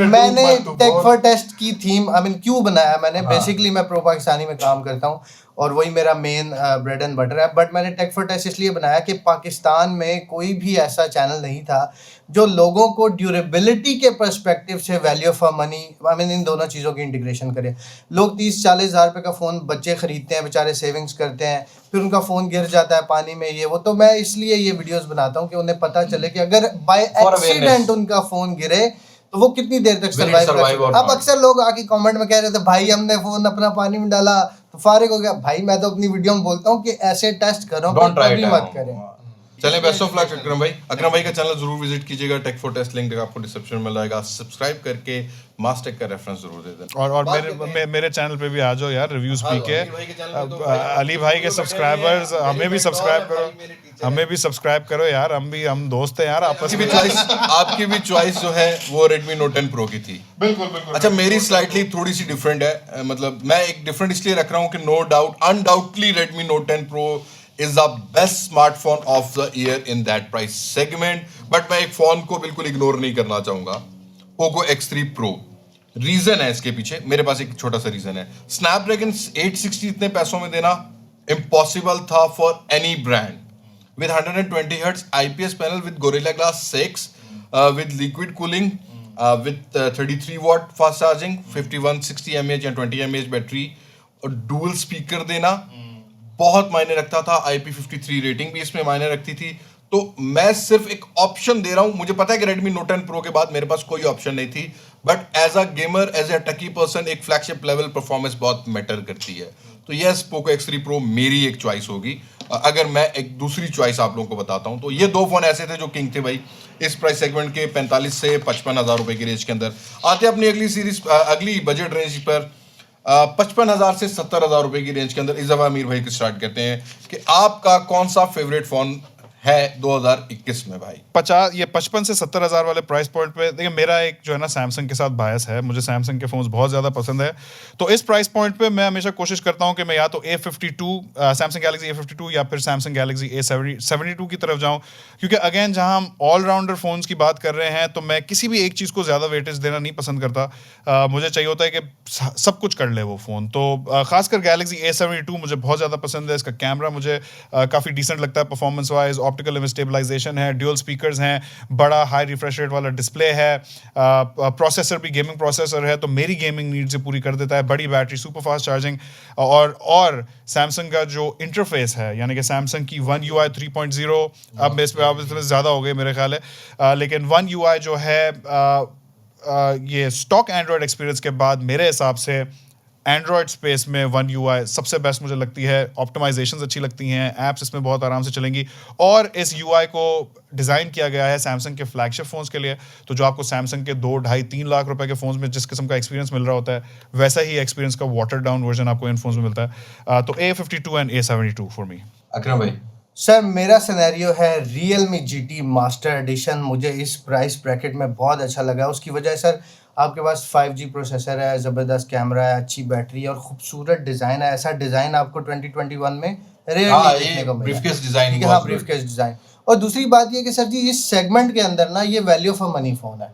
मैंने टेक फॉर टेस्ट की थीम, आई मीन क्यों बनाया मैंने, बेसिकली मैं प्रो पाकिस्तानी में काम करता हूँ और वही मेरा मेन ब्रेड एंड बटर है। बट मैंने टेक फॉर टेस्ट इसलिए बनाया कि पाकिस्तान में कोई भी ऐसा चैनल नहीं था जो लोगों को ड्यूरेबिलिटी के पर्सपेक्टिव से value for money, I mean in दोनों चीज़ों की इंटीग्रेशन करे। लोग 30-40 हज़ार रुपये का फ़ोन बच्चे ख़रीदते हैं, बेचारे सेविंग्स करते हैं, फिर उनका फ़ोन गिर जाता है पानी में, ये वो। तो मैं इसलिए ये वीडियोस बनाता हूँ कि उन्हें पता चले कि अगर बाय एक्सीडेंट उनका फ़ोन गिरे तो वो कितनी देर तक सर्वाइव कर सकते हैं। अब अक्सर लोग आके कमेंट में कह रहे थे भाई हमने फ़ोन अपना पानी में डाला तो फारिग हो गया। भाई मैं तो अपनी वीडियो में बोलता हूँ कि ऐसे टेस्ट करो, कभी मत करें। चलें, बेस्ट ऑफ लक अकरम भाई। अकरम भाई का चैनल जरूर विजिट कीजिएगा, टेक फॉर टेस्ट, लिंक आपको डिस्क्रिप्शन में मिल जाएगा। सब्सक्राइब करके मास्टेक का रेफरेंस जरूर दे दें। और मेरे चैनल पे भी आ जाओ यार, रिव्यूज पी के। अली भाई के सब्सक्राइबर्स, हमें भी सब्सक्राइब करो यार, हम दोस्त हैं यार आपस में। आपकी भी चॉइस जो है वो Redmi Note 10 Pro की थी। बिल्कुल। अच्छा, मेरी स्लाइटली थोड़ी सी डिफरेंट है, मतलब मैं एक डिफरेंट इसलिए रख रहा हूँ कि no doubt undoubtedly Redmi Note 10 Pro is the best smartphone of the year in that price segment। But मैं एक फोन को बिल्कुल इग्नोर नहीं करना चाहूंगा, Poco X3 Pro। रीजन है इसके पीछे, मेरे पास एक छोटा सा रीजन है। स्नैपड्रैगन 860 इतने पैसों में देना इम्पॉसिबल था for any brand. with 120 Hz IPS panel, with Gorilla Glass 6, with liquid cooling, with 33 watt fast charging, 5160 mAh या 20 mAh बैटरी, और डुअल स्पीकर देना बहुत मायने रखता था। IP53 रेटिंग भी इसमें मायने रखती थी। तो मैं सिर्फ एक ऑप्शन दे रहा हूं, मुझे पता है कि Redmi Note 10 Pro के बाद मेरे पास कोई ऑप्शन नहीं थी, but as a gamer, as a techie person, एक फ्लैगशिप लेवल परफॉर्मेंस बहुत मैटर करती है। तो यस, पोको X3 Pro मेरी एक चॉइस होगी। अगर मैं एक दूसरी चॉइस आप लोगों को बताता हूँ, तो ये दो फ़ोन ऐसे थे जो किंग थे भाई इस प्राइस सेगमेंट के, 45 से 55 हज़ार रुपये की रेंज के अंदर। आते अपनी अगली सीरीज, अगली बजट रेंज पर 55,000 से 70,000 रुपये की रेंज के अंदर। इस दफ़ा अमीर भाई को स्टार्ट करते हैं कि आपका कौन सा फेवरेट फ़ोन है 2021 में भाई? 55 से 70 हज़ार वाले प्राइस पॉइंट पे देखिए, मेरा एक जो है ना सैमसंग के साथ बायस है, मुझे सैमसंग के फोन्स बहुत ज़्यादा पसंद है। तो इस प्राइस पॉइंट पे मैं हमेशा कोशिश करता हूँ कि मैं या तो A52 सैमसंग गैलेक्सी A52 या फिर सैमसंग गैलेक्सी A72 की तरफ जाऊँ, क्योंकि अगेन जहाँ हम ऑलराउंडर फोन्स की बात कर रहे हैं तो मैं किसी भी एक चीज़ को ज़्यादा वेटेज देना नहीं पसंद करता। मुझे चाहिए होता है कि सब कुछ कर ले वो फ़ोन। तो खासकर गैलेक्सी A72 मुझे बहुत ज़्यादा पसंद है। इसका कैमरा मुझे काफ़ी डिसेंट लगता है performance wise, optical image stabilisation है, ड्यूअल स्पीकर्स हैं, बड़ा हाई रिफ्रेश रेट वाला डिस्प्ले है, प्रोसेसर भी गेमिंग प्रोसेसर है तो मेरी गेमिंग नीड्स पूरी कर देता है, बड़ी बैटरी, सुपर फास्ट चार्जिंग, और सैमसंग का जो इंटरफेस है यानी कि सैमसंग की One UI 3.0, अब इस पे आप ज़्यादा हो गए मेरे ख्याल है, लेकिन One UI जो है ये स्टॉक एंड्रॉयड एक्सपीरियंस के बाद मेरे हिसाब से एंड्रॉयड स्पेस में One UI सबसे बेस्ट मुझे लगती है। ऑप्टिमाइजेशंस अच्छी लगती हैं, ऐप्स इसमें बहुत आराम से चलेंगी, और इस UI को डिज़ाइन किया गया है सैमसंग के फ्लैगशिप फ़ोन्स के लिए। तो जो आपको सैमसंग के 2, ढाई, 3 लाख रुपए के फ़ोन्स में जिस किस्म का एक्सपीरियंस मिल रहा होता है, वैसा ही एक्सपीरियंस का वाटर डाउन वर्जन आपको इन फ़ोन्स में मिलता है। तो A52 and A72 for me. अकरम भाई? सर मेरा सिनेरियो है Realme GT मास्टर एडिशन। मुझे इस प्राइस ब्रैकेट में बहुत अच्छा लगा। उसकी वजह सर आपके पास 5G प्रोसेसर है, ज़बरदस्त कैमरा है, अच्छी बैटरी और खूबसूरत डिज़ाइन है। ऐसा डिज़ाइन आपको 2021 में रेयरली देखने को मिला। ब्रीफकेस डिजाइन, ठीक है, हाँ, ब्रीफकेस डिज़ाइन। और दूसरी बात ये कि सर जी इस सेगमेंट के अंदर ना ये वैल्यू फॉर मनी फ़ोन है।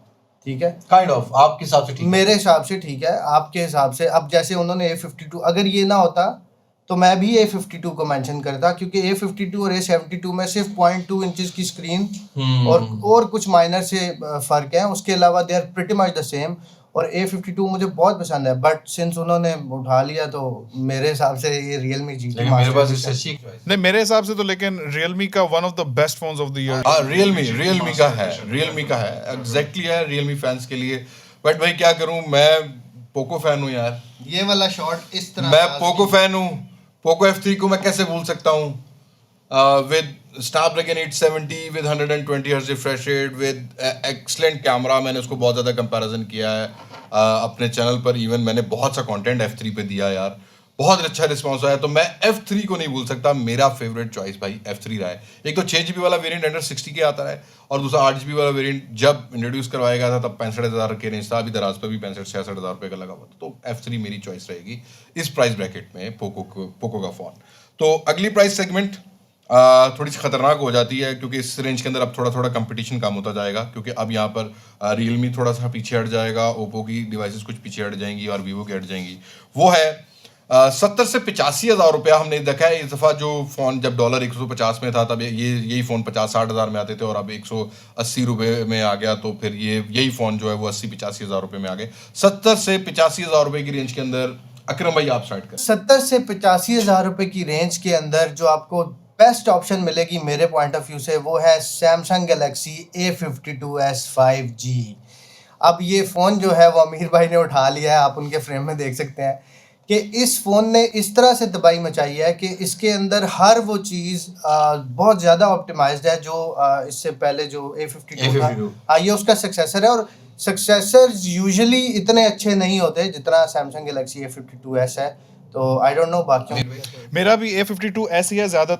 ठीक है, काइंड ऑफ आपके हिसाब से ठीक है? मेरे हिसाब से ठीक है, आपके हिसाब से। अब जैसे उन्होंने A52, अगर ये ना होता तो मैं भी A52 को मेंशन करता, क्योंकि A52 और A72 में सिर्फ 0.2 इंचेस की स्क्रीन और कुछ माइनर से फ़र्क है, उसके अलावा they are pretty much the same. और A52 मुझे बहुत पसंद है, बट सिंस उन्होंने उठा लिया तो मेरे हिसाब से ये Realme GT लेकिन मेरे पास मास्टर इससे नहीं, मेरे हिसाब से तो लेकिन Realme का one of the best phones of the year. Realme का है, एग्जैक्टली है रियलमी फैंस के लिए। बट भाई क्या करूं, मैं पोको फैन हूं यार। ये वाला शॉट इस तरह मैं पोको फैन हूं। पोको F3 को मैं कैसे भूल सकता हूं? With Snapdragon 870 with 120 Hz refresh rate with excellent camera. मैंने उसको बहुत ज़्यादा कंपैरिजन किया है अपने चैनल पर, इवन मैंने बहुत सा कंटेंट F3 पे दिया यार, बहुत अच्छा रिस्पांस आया। तो मैं F3 को नहीं भूल सकता। मेरा फेवरेट चॉइस भाई F3 रहा है। एक तो 6GB वाला वेरिएंट अंडर 60 के आता है, और दूसरा 8GB वाला वेरिएंट जब इंट्रोड्यूस करवाया गया था तब 65,000 के रेंज था, अभी दराज पर भी 65-66 हज़ार रुपये का लगा हुआ था। तो F3 मेरी चॉइस रहेगी इस प्राइस ब्रैकेट में पोको का फ़ोन। तो अगली प्राइस सेगमेंट थोड़ी सी खतरनाक हो जाती है, क्योंकि इस रेंज के अंदर अब थोड़ा थोड़ा कंपटीशन कम होता जाएगा, क्योंकि अब यहाँ पर रियलमी थोड़ा सा पीछे हट जाएगा, ओप्पो की डिवाइसेस कुछ पीछे हट जाएंगी और वीवो की हट जाएंगी। वो है 70 से 85 हज़ार रुपया। हमने देखा है इस दफ़ा जो फ़ोन जब डॉलर 150 में था तब यही फ़ोन 50-60 हज़ार में आते थे, और अब 180 रुपये में आ गया, तो फिर यही फ़ोन जो है वो 80-85 हज़ार रुपये में आ गए। 70 से 85 हज़ार रुपये की रेंज के अंदर अकरम भाई आप स्टार्ट करें। 70 से 85 हज़ार रुपये की रेंज के अंदर जो आपको बेस्ट ऑप्शन मिलेगी मेरे पॉइंट ऑफ व्यू से, वो है सैमसंग गैलेक्सी A52s 5G। अब ये फ़ोन जो है वो अमीर भाई ने उठा लिया है, आप उनके फ्रेम में देख सकते हैं कि इस फ़ोन ने इस तरह से तबाही मचाई है कि इसके अंदर हर वो चीज़ बहुत ज़्यादा ऑप्टिमाइज्ड है जो इससे पहले जो A52 था, ये उसका सक्सेसर है। और सक्सेसर्स यूजुअली इतने अच्छे नहीं होते जितना सैमसंग गैलेक्सी A52s है। तो आई डोंट नो बाकी। मेरा भी A52s ही है ज़्यादा।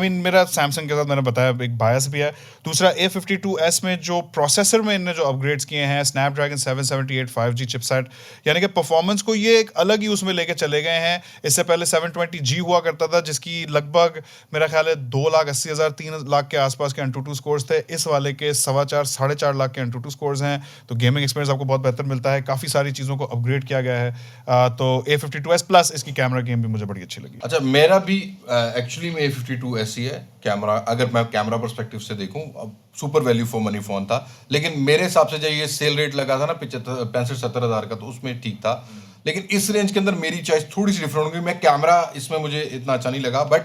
मेरा सैमसंग के साथ मैंने बताया एक बायस भी है। दूसरा A52s में जो प्रोसेसर में इन्होंने जो अपग्रेड्स किए हैं, स्नैपड्रैगन 778 5G चिपसेट, यानी कि परफॉर्मेंस को ये एक अलग ही उसमें लेके चले गए हैं। इससे पहले 720G हुआ करता था, जिसकी लगभग मेरा ख्याल है 2,80,000 3 लाख के आसपास के AnTuTu स्कोर्स थे। इस वाले के 4.25-4.5 लाख के AnTuTu स्कोर्स हैं। तो गेमिंग एक्सपीरियंस आपको बहुत बेहतर मिलता है, काफ़ी सारी चीज़ों को अपग्रेड किया गया है। तो A52s प्लस इसकी कैमरा गेम भी मुझे बड़ी अच्छी लगी। अच्छा, मेरा भी एक्चुअली में A52s ही है। कैमरा, अगर मैं कैमरा पर्सपेक्टिव से देखूं, अब super value for money phone था, लेकिन मेरे हिसाब से जब ये सेल रेट लगा था ना 65-70 हज़ार का, तो उसमें ठीक था। लेकिन इस रेंज के अंदर मेरी चॉइस थोड़ी सी डिफरेंट होगी। मैं कैमरा इसमें मुझे इतना अच्छा नहीं लगा, but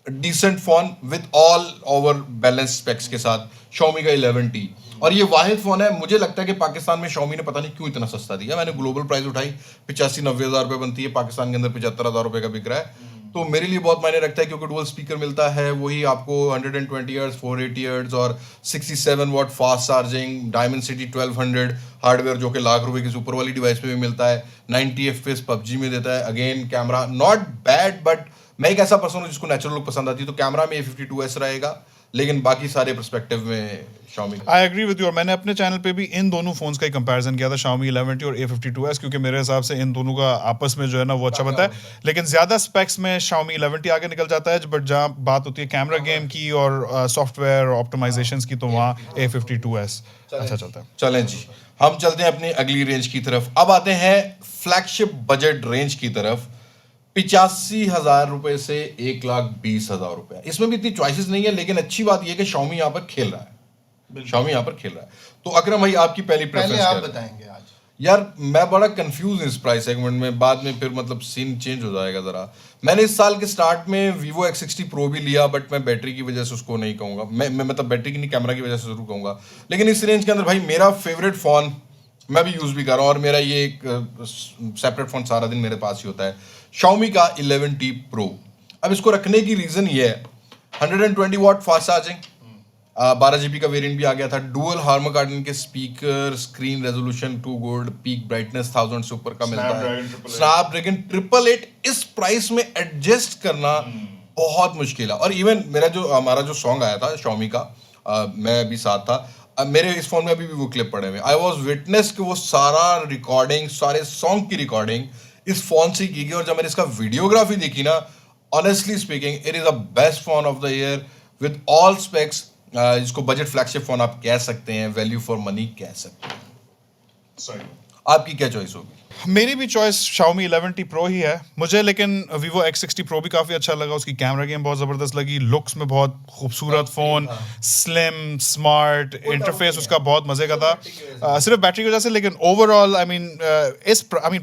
decent phone with all over balance specs के साथ Xiaomi का 11T। और ये वाहिद फ़ोन है, मुझे लगता है कि पाकिस्तान में Xiaomi ने पता नहीं क्यों इतना सस्ता दिया। मैंने ग्लोबल प्राइस उठाई, 85-90 हज़ार रुपये बनती है, पाकिस्तान के अंदर 75,000 रुपये का बिक रहा है। तो मेरे लिए बहुत मायने रखता है, क्योंकि डुअल स्पीकर मिलता है, वही आपको 120 हर्ट्ज, 480 हर्ट्ज और 67 watt fast charging, Dimensity 1200 hardware जो कि लाख रुपए की सुपर वाली डिवाइस पे भी मिलता है, 90 FPS पबजी में देता है। Again camera not bad, but मैं एक ऐसा पर्सन हूँ जिसको नेचुरल लुक पसंद आती है, तो कैमरा में A52s रहेगा, लेकिन बाकी सारे पर्सपेक्टिव में Xiaomi का। I agree with you. और मैंने अपने चैनल पे भी इन दोनों फोन्स का ही कंपैरिजन किया था, Xiaomi 11T और A52s, क्योंकि मेरे हिसाब से इन दोनों का आपस में जो है ना वो अच्छा बनता है। लेकिन ज्यादा स्पेक्स में Xiaomi 11T आगे निकल जाता है, बट जहाँ बात होती है कैमरा गेम की और सॉफ्टवेयर ऑप्टिमाइजेशन की, तो वहाँ A52s अच्छा चलता है। चलें जी, हम चलते हैं अपनी अगली रेंज की तरफ। अब आते हैं फ्लैगशिप बजट रेंज की तरफ। 85,000 रुपए से 1,20,000 रुपए। इसमें भी इतनी चॉइसेस नहीं है, लेकिन अच्छी बात यह है कि Xiaomi यहाँ पर खेल रहा है। Xiaomi यहाँ पर खेल रहा है। तो अकरम भाई, आपकी पहली पहले प्रेफरेंस आप क्या है? बताएंगे आज। यार मैं बड़ा कंफ्यूज हूँ इस प्राइस सेगमेंट में, बाद में फिर मतलब सीन चेंज हो जाएगा ज़रा। मैंने इस साल के स्टार्ट में Vivo X60 Pro भी लिया, बट मैं बैटरी की वजह से उसको नहीं कहूँगा, मैं मतलब बैटरी की नहीं, कैमरा की वजह से ज़रूर कहूँगा। लेकिन इस रेंज के अंदर भाई मेरा फेवरेट फ़ोन, मैं भी यूज़ भी कर रहा हूँ और मेरा ये एक सेपरेट फ़ोन सारा दिन मेरे पास ही होता है, Xiaomi का 11T Pro। अब इसको रखने की रीज़न ये है, 120 वाट फास्ट चार्जिंग, 12 GB का वेरिएंट भी आ गया था, डुअल हार्मो कार्डन के speaker, screen resolution 2 gold, peak brightness 1000 से ऊपर का मिलता है, स्नैपड्रैगन 888। इस प्राइस में एडजस्ट करना बहुत मुश्किल है। और इवन मेरा जो हमारा जो सॉन्ग आया था Xiaomi का, मैं भी साथ था, मेरे इस फोन में अभी भी वो क्लिप पड़े हुए, आई वॉज विटनेस कि वो सारा रिकॉर्डिंग, सारे सॉन्ग की रिकॉर्डिंग इस फोन से की गई। और जब मैंने इसका वीडियोग्राफी देखी ना, honestly speaking it is the best phone of the year with all specs. जिसको बजट फ्लैगशिप फोन आप कह सकते हैं, वैल्यू फॉर मनी कह सकते हैं। सही। आपकी क्या चॉइस होगी? मेरी भी चॉइस Xiaomi 11T Pro ही है मुझे, लेकिन Vivo X60 Pro भी काफ़ी अच्छा लगा। उसकी कैमरा गेम बहुत ज़बरदस्त लगी, लुक्स में बहुत खूबसूरत फ़ोन, स्लिम स्मार्ट, इंटरफेस उसका बहुत मज़े का था, सिर्फ बैटरी की वजह से। लेकिन overall I mean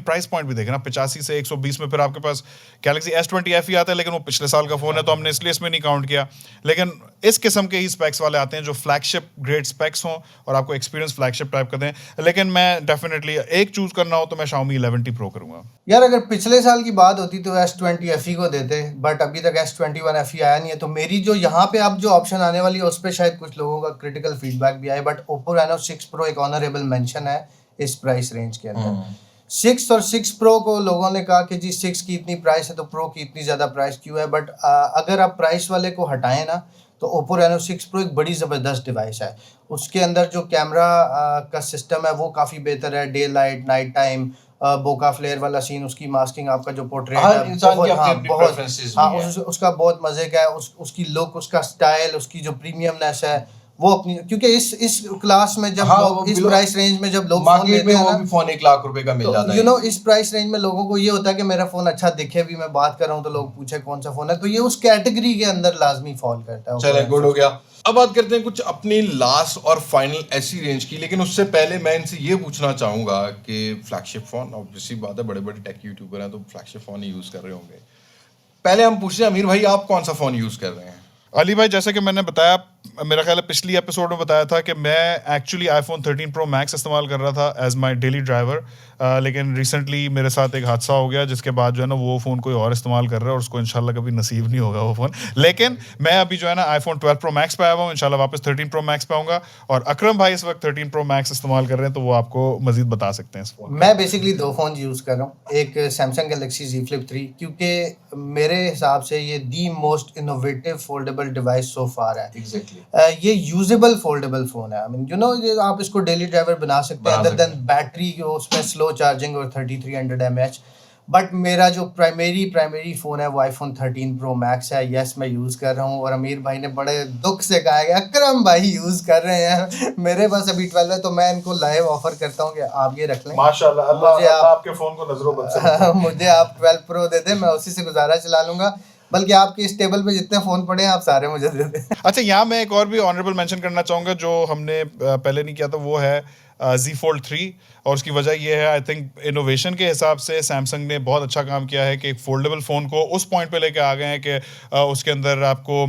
price point भी देखें ना, 85 से 120 में फिर आपके पास Galaxy S20 FE आता है, लेकिन वो पिछले साल का फ़ोन है तो हमने इसलिए इसमें नहीं काउंट किया। लेकिन इस किस्म के ही स्पेक्स वाले आते हैं जो फ्लैगशिप ग्रेड स्पेक्स हों और आपको एक्सपीरियंस फ्लैगशिप टाइप का दें। लेकिन मैं डेफिनेटली एक चूज़ करना हो तो मैं Xiaomi 11T Pro करूँगा। यार अगर पिछले साल की बात होती तो S20 FE को देते, बट अभी तक S21 FE आया नहीं है। तो मेरी जो यहाँ पे अब जो ऑप्शन आने वाली है उस पर शायद कुछ लोगों का क्रिटिकल फीडबैक भी आए, बट Oppo Reno 6 Pro एक ऑनरेबल मेंशन है इस प्राइस रेंज के अंदर। 6 और 6 Pro को लोगों ने कहा कि जी 6 की इतनी प्राइस है तो Pro की इतनी ज़्यादा प्राइस क्यों है, बट अगर आप प्राइस वाले को हटाएं ना तो Oppo Reno 6 Pro एक बड़ी ज़बरदस्त डिवाइस है। उसके अंदर जो कैमरा का सिस्टम है वो काफ़ी बेहतर है, डे लाइट, नाइट टाइम, बोका फ्लेयर वाला सीन, उसकी मास्किंग, आपका जो पोर्ट्रेट हर है इंसान की बहुत, अपनी-अपनी बहुत preferences हाँ, भी है। उसका बहुत मज़े का है। उसकी लुक, उसका स्टाइल, उसकी जो प्रीमियमनेस है वो अपनी, क्योंकि इस क्लास में जब हाँ, लोग वो इस बिलो- प्राइस रेंज में जब लोग फोन मार्केट लेते में हैं वो ना, भी फोन 1 लाख रुपए का मिल जाता तो है। यू नो इस प्राइस रेंज में लोगों को ये होता है कि मेरा फोन अच्छा दिखे भी, मैं बात कर रहा हूँ तो लोग पूछे कौन सा फोन है, तो ये उस कैटेगरी के अंदर लाजमी फॉल करता है। चले, गुड हो गया। अब बात करते हैं कुछ अपनी लास्ट और फाइनल ऐसी रेंज की, लेकिन उससे पहले मैं इनसे ये पूछना चाहूंगा कि फ्लैगशिप फोन, ऑब्वियसली बात है, बड़े बड़े टेक यूट्यूबर हैं तो फ्लैगशिप फोन ही यूज कर रहे होंगे। पहले हम पूछते हैं अमीर भाई, आप कौन सा फोन यूज कर रहे हैं? अली भाई, जैसे कि मैंने बताया, मेरा ख्याल है पिछली एपिसोड में बताया था कि मैं एक्चुअली iPhone 13 Pro Max इस्तेमाल कर रहा था एज माय डेली ड्राइवर, लेकिन रिसेंटली मेरे साथ एक हादसा हो गया जिसके बाद जो है ना वो फ़ोन कोई और इस्तेमाल कर रहा है और उसको इंशाल्लाह कभी नसीब नहीं होगा वो फ़ोन। लेकिन मैं अभी जो है ना iPhone 12 Pro Max पे आया हुआ हूँ, इंशाल्लाह वापस 13 Pro Max पे आऊँगा। और अकरम भाई इस वक्त 13 Pro Max इस्तेमाल कर रहे हैं, तो वो आपको मजीद बता सकते हैं इस फोन। मैं बेसिकली दो फ़ोन यूज़ कर रहा हूँ, एक Samsung Galaxy Z Flip 3, क्योंकि मेरे हिसाब से ये the most innovative foldable device so far है। एग्जैक्टली। ये यूजेबल फोल्डेबल फ़ोन है। आई मीन यू नो आप इसको डेली ड्राइवर बना सकते हैं, बना अदर सकते देन बैटरी उसमें स्लो चार्जिंग और 3300 mAh। बट मेरा जो प्राइमरी फ़ोन है वो iPhone 13 Pro Max है। यस, मैं यूज़ कर रहा हूँ और अमीर भाई ने बड़े दुख से कहा कि अकरम भाई यूज़ कर रहे हैं। मेरे पास अभी 12 है तो मैं इनको लाइव ऑफर करता हूँ कि आप ये रख लें। माशाल्लाह, मुझे आप आपके फ़ोन को नजरों बद से मुझे आप 12 Pro दे दें, मैं उसी से गुजारा चला लूँगा। बल्कि आपके इस टेबल पे जितने फ़ोन पड़े हैं आप सारे मुझे दे दें। अच्छा, यहाँ मैं एक और भी ऑनरेबल मेंशन करना चाहूँगा जो हमने पहले नहीं किया था, वो है Z Fold 3, और उसकी वजह ये है आई थिंक इनोवेशन के हिसाब से सैमसंग ने बहुत अच्छा काम किया है कि एक फोल्डेबल फ़ोन को उस पॉइंट पे लेके आ गए हैं कि उसके अंदर आपको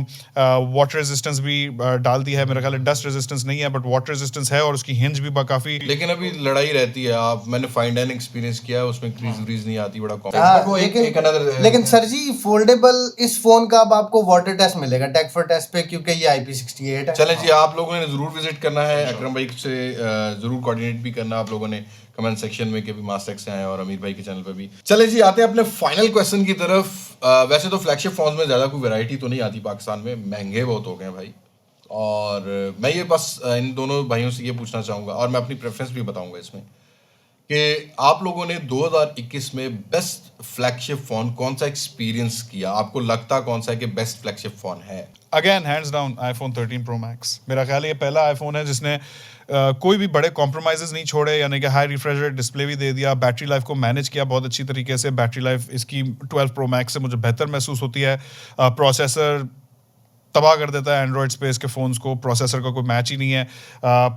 वाटर रेजिस्टेंस भी डाल दी है। मेरा ख्याल है डस्ट रेजिस्टेंस नहीं है बट वाटर रेजिस्टेंस है, और उसकी हिंज भी काफ़ी। लेकिन अभी लड़ाई रहती है, आप मैंने फाइन डाइन एक्सपीरियंस किया है, उसमें क्रीज व्रीज नहीं आती, बड़ा कॉम्प्लेक्स, हाँ, बट वो एक another- लेकिन सर जी फोल्डेबल इस फोन का अब आपको वाटर टेस्ट मिलेगा टेक फॉर टेस्ट पे, क्योंकि ये IP68 है। चलें जी, आप लोगों ने जरूर विजिट करना है, अकरम भाई से जरूर कोऑर्डिनेट भी करना आप लोगों ने कमेंट सेक्शन में, कि भी मास्टेक से आए और अमीर भाई के चैनल पे भी। चले जी, आते हैं अपने फाइनल क्वेश्चन की तरफ। वैसे तो फ्लैगशिप फोन्स में ज़्यादा कोई वैरायटी तो नहीं आती पाकिस्तान में, महंगे बहुत हो गए हैं भाई, और मैं ये बस इन दोनों भाइयों से ये पूछना चाहूँगा, और मैं अपनी प्रेफरेंस भी बताऊँगा इसमें, कि आप लोगों ने 2021 में बेस्ट फ्लैगशिप फ़ोन कौन सा एक्सपीरियंस किया, आपको लगता कौन सा है कि बेस्ट फ्लैगशिप फ़ोन है? Again hands down iPhone 13 Pro Max। मेरा ख्याल है ये पहला आईफोन है जिसने कोई भी बड़े कॉम्प्रोमाइजेस नहीं छोड़े, यानी कि हाई रिफ्रेश रेट डिस्प्ले भी दे दिया, बैटरी लाइफ को मैनेज किया बहुत अच्छी तरीके से। बैटरी लाइफ इसकी 12 Pro Max से मुझे बेहतर महसूस होती है। प्रोसेसर तबाह कर देता है एंड्रॉयड स्पेस के फ़ोन्स को, प्रोसेसर का कोई मैच ही नहीं है।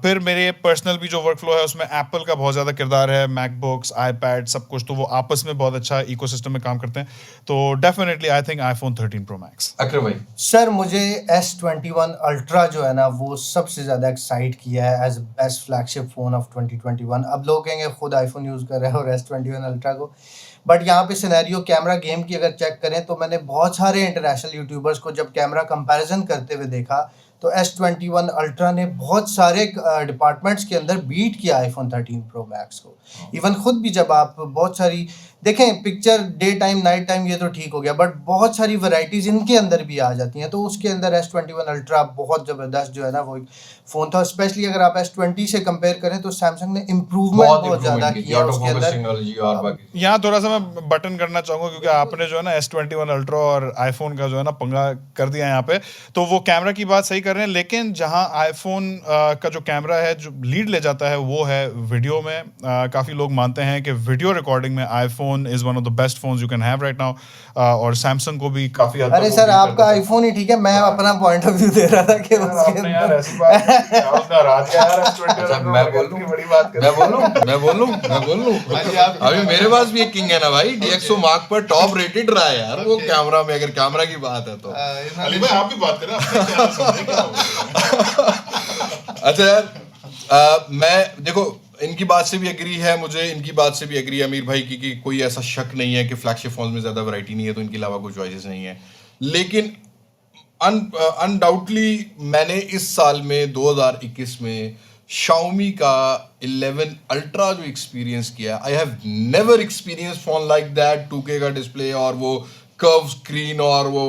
फिर मेरे पर्सनल भी जो वर्क फ्लो है उसमें एप्पल का बहुत ज़्यादा किरदार है, मैकबुक्स, आईपैड, सब कुछ, तो वो आपस में बहुत अच्छा इकोसिस्टम में काम करते हैं। तो definitely I think iPhone 13 Pro Max। अकरम भाई? सर मुझे S21 अल्ट्रा जो है ना वो सबसे ज़्यादा एक्साइट किया है as best flagship phone of 2021। अब लोग कहेंगे खुद आईफोन यूज़ कर रहे हैं और S21 अल्ट्रा को, बट यहाँ पे सिनेरियो कैमरा गेम की अगर चेक करें तो मैंने बहुत सारे इंटरनेशनल यूट्यूबर्स को जब कैमरा कंपैरिजन करते हुए देखा तो S21 अल्ट्रा ने बहुत सारे डिपार्टमेंट्स के अंदर बीट किया iPhone 13 Pro Max को। इवन खुद भी जब आप बहुत सारी देखें picture, day time night time ये तो ठीक हो गया, बट बहुत सारी वैरायटीज़ इनके अंदर भी आ जाती हैं, तो उसके अंदर S21 अल्ट्रा बहुत ज़बरदस्त जो है ना वो एक फ़ोन था। स्पेशली अगर आप S20 से कंपेयर करें तो सैमसंग ने इम्प्रूवमेंट बहुत ज़्यादा किया उसके अंदर। यहाँ थोड़ा सा मैं बटन करना चाहूँगा क्योंकि आपने जो है ना S21 अल्ट्रा और आईफोन का जो है ना पंगा कर दिया यहाँ पे, तो वो कैमरा की बात सही कर रहे हैं, लेकिन जहाँ आईफोन का जो कैमरा है जो लीड ले जाता है वो है वीडियो में। काफ़ी लोग मानते हैं कि वीडियो रिकॉर्डिंग में iPhone is one of the best phones you can have right now, और सैमसंग को भी काफ़ी हद तक अरे सर आपका आईफोन ही ठीक है, मैं अपना पॉइंट ऑफ व्यू दे रहा था कि उसके मैं बोलूं अभी मेरे पास भी एक किंग है ना भाई, DxO Mark पर टॉप रेटेड रहा है यार वो कैमरा में, अगर कैमरा की बात है तो। अली भाई आप भी बात करें अच्छा यार, मैं देखो इनकी बात से भी एग्री है, मुझे इनकी बात से भी एग्री है अमीर भाई की, कि कोई ऐसा शक नहीं है कि फ्लैगशिप फोन्स में ज़्यादा वैरायटी नहीं है तो इनके अलावा कोई चॉइसेस नहीं है। लेकिन अनडाउटली मैंने इस साल में 2021 में Xiaomi का 11 अल्ट्रा जो एक्सपीरियंस किया, I have never experience phone like that, 2K का डिस्प्ले और वो कर्व स्क्रीन और वो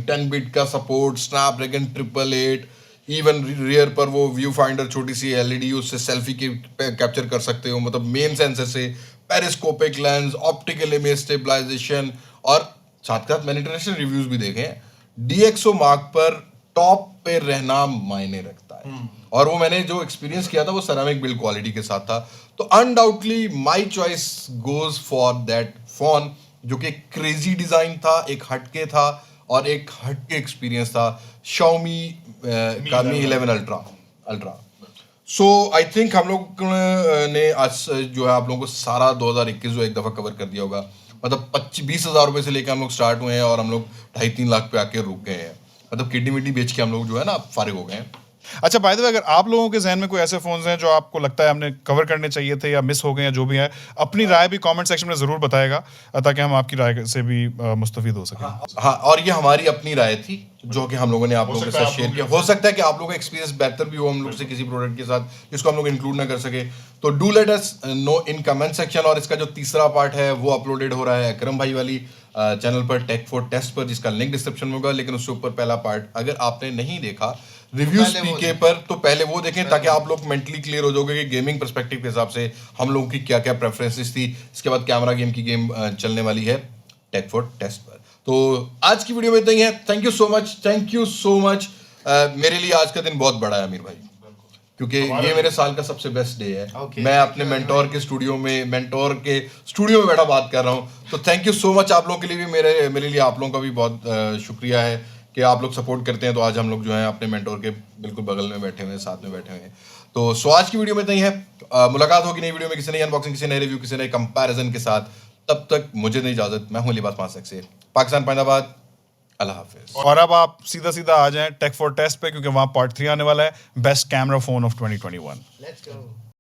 10 बिट का सपोर्ट, स्नैपड्रैगन 888, इवन रियर पर वो व्यू फाइंडर छोटी सी LED, उससे सेल्फी के कैप्चर कर सकते हो, मतलब मेन सेंसर से, periscopic lens, optical image stabilisation, और साथ साथ मैंने इंटरनेशनल रिव्यूज भी देखे हैं, DxO Mark पर टॉप पे रहना मायने रखता है। और वो मैंने जो एक्सपीरियंस किया था वो सेरामिक बिल्ड क्वालिटी के साथ था, तो undoubtedly my choice goes for that phone, जो कि क्रेजी डिजाइन था, एक हटके था और एक हटके एक्सपीरियंस था, Xiaomi का Mi 11 ultra. So I think हम लोग ने आज जो है आप लोगों को सारा 2021 जो एक दफ़ा कवर कर दिया होगा, मतलब 20 हज़ार रुपये से लेकर हम लोग स्टार्ट हुए हैं और हम लोग 2.5-3 लाख पे आके रुक गए हैं, मतलब किडनी विडनी बेच के हम लोग जो है ना फारिग हो गए हैं। अच्छा, बाय द वे, अगर आप लोगों के जहन में कोई ऐसे फोन्स हैं जो आपको लगता है हमने कवर करने चाहिए थे या मिस हो गए या जो भी है, अपनी राय भी कमेंट सेक्शन में ज़रूर बताएगा ताकि हम आपकी राय से भी मुस्तफीद हो सकें। हाँ, और ये हमारी अपनी राय थी जो कि हम लोगों ने आप लोगों के साथ शेयर किया। हो सकता है कि आप लोगों का एक्सपीरियंस बेहतर भी हो हम लोग से किसी प्रोडक्ट के साथ जिसको हम लोग इंक्लूड ना कर सके, तो do let us know in comment section. और इसका जो तीसरा पार्ट है वो अपलोडेड हो रहा है अकरम भाई वाली चैनल पर, टेक फॉर टेस्ट पर, जिसका लिंक डिस्क्रिप्शन में होगा, लेकिन उससे ऊपर पहला पार्ट अगर आपने नहीं देखा रिव्यूज पीके पर, तो पहले वो देखें ताकि आप लोग मेंटली क्लियर हो जाओगे कि गेमिंग पर्सपेक्टिव के हिसाब से हम लोगों की क्या क्या प्रेफरेंसेस थी। इसके बाद कैमरा गेम की गेम चलने वाली है टेक फॉर टेस्ट पर। तो आज की वीडियो में इतना ही है। Thank you so much. मेरे लिए आज का दिन बहुत बड़ा है अमीर भाई, क्योंकि ये मेरे साल का सबसे बेस्ट डे है। मैं अपने मेंटोर के स्टूडियो में बैठा बात कर रहा हूँ, तो थैंक यू सो मच। आप लोगों के लिए भी मेरे लिए आप लोगों का भी बहुत शुक्रिया है कि आप लोग सपोर्ट करते हैं, तो आज हम लोग जो है अपने मेंटोर के बिल्कुल बगल में बैठे हुए हैं, साथ में बैठे हुए हैं। तो आज की वीडियो में इतना ही है। मुलाकात होगी नई वीडियो में किसी नई अनबॉक्सिंग, किसी नए रिव्यू, किसी नए कंपैरिजन के साथ। तब तक मुझे नहीं इजाजत। मैं हूं लिबास मासक से, पाकिस्तान पैंदाबाद। अल्लाह हाफिज। और अब आप सीधा सीधा आ जाएं टेक फॉर टेस्ट पे, क्योंकि वहां पार्ट 3 आने वाला है, best camera phone of 2021। Let's go.